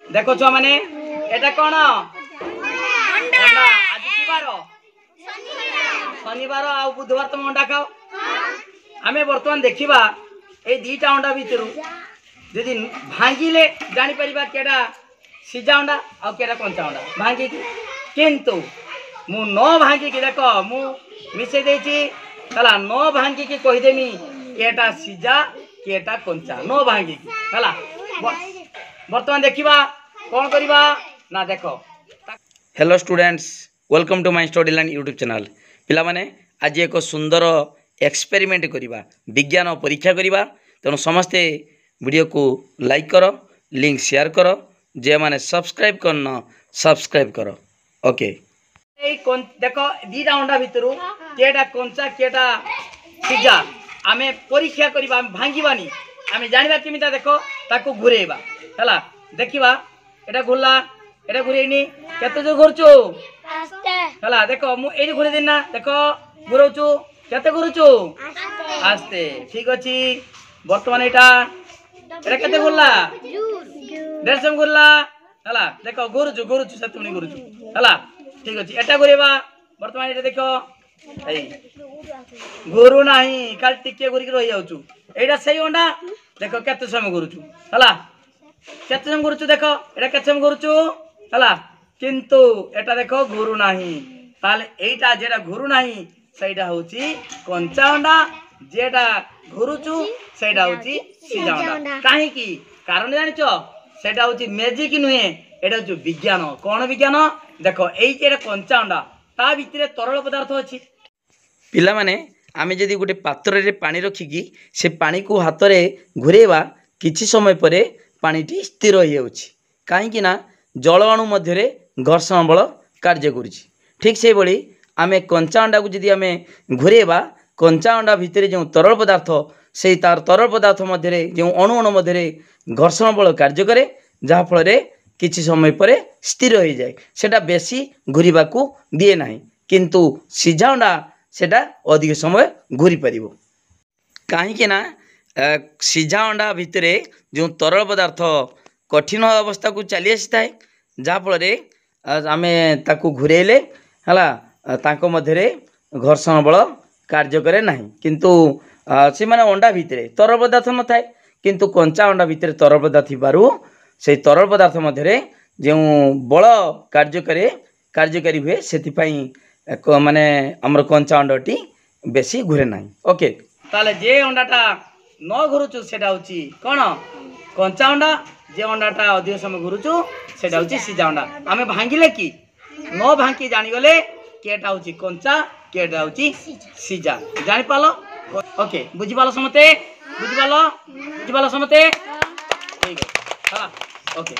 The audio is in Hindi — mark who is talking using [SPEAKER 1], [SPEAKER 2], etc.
[SPEAKER 1] देखो छुआ माने एटा कोन अंडा आज की बार शनिवार आ बुधवार तुम अंडा खाओ आमे वर्तमान देखिबा ए दीटा अंडा भितरु यदि भांगिले जानि परिबा केडा सिजा अंडा आ केडा कंचा अंडा भांगी किंतु मु न भांगी की देखो मु मिसे देछि हला न भांगी की कहि देमी केटा सिजा केटा कंचा न भांगी की हला वर्तमान देखिबा कौन करिबा ना देखो। Hello students, welcome to my study land YouTube channel. पिला माने आज एक सुंदर एक्सपेरिमेंट करिबा विज्ञान परीक्षा करिबा तेणु समस्ते वीडियो को लाइक करो, लिंक शेयर करो, जे माने सब्सक्राइब करना सब्सक्राइब करो। ओके देखो दीटा अंडा भितरु केटा कंचा केटा सिजा आमे परीक्षा करिबा भांगीबानी आमे जानिबा केमिता देखो ताको घुरेबा हला देखिबा एटा घुरला एटा घुरेनी केते जो घुरचू आस्ते हला देखो मु एडी घुरे देना देखो घुरौचू केते घुरचू आस्ते ठीक अछि। वर्तमान एटा केते घुरला 150 घुरला हला देखो घुरचू घुरचू सतुनी घुरचू हला ठीक अछि। एटा घुरेबा वर्तमान एटा देखो एई घुरु नाही काल टिके घुरी रहि जाउचू एटा सही अंडा देखो केते समय घुरचू हला केते समय घुरचू देखो एटा केते समय घुरचू हला किंतु एटा देखो घुरु नाही ताले एटा जेटा घुरु नाही सेटा होची कंचा अंडा जेटा घुरुचू सेटा होची सिजा अंडा काहे की कारण जानिचो सेटा होची मैजिक नुहे एटा होची विज्ञान। कोन विज्ञान देखो एई जेटा कंचा अंडा ता भितरे तरल पदार्थ अछि पिला माने आमे जदी गुटे पात्र रे पानी रखिकी से पानी को हाथ रे घुरेबा किछि समय परे पानीटी स्थिर हो जाउछि काहे कि ना जल अणु मध्य रे घर्षण बल कार्य करुछि। ठीक से बड़ी आमे कंचा अंडा को जदी आमे घुरेबा कंचा अंडा भितरे जो तरल पदार्थ से तार तरल पदार्थ मध्य रे जो अणु अणु मध्य रे घर्षण बल कार्य करे जहा फल रे किछि समय परे स्थिर हो जाए सेटा बेसी घुरीबा को दिए नाही किंतु सिजा अंडा सेटा अधिक समय घुरी परिबो काहे कि ना सिजा अंडा भितरे जो तरल पदार्थ कठिन अवस्था को चली आसी जहा फल रे आमे ताकू घुरेले हला तांको मध्य रे घर्षण बल कार्य करे नाही किंतु से माने अंडा भितरे तरल पदार्थ न थाए किंतु कंचा अंडा भितरे तरल पदार्थ थिबारु से तरल पदार्थ मध्य रे जो बल कार्यकारी हुए सेति पई माने हमर कंचा अंडाटी बेसी घुरे नाही। ओके ताले जे अंडाटा न घुरुचु सेटा होची कोन कंचा अंडा जे अंडाटा अधिक समय घुरुचु सेटा होची सिजा अंडा आमे भांगिले की न भांगी जानि गले केटा होची कंचा केटा होची सिजा जानि पालो। ओके बुझि पालो समते बुझि पालो समते ठीक है हां ओके।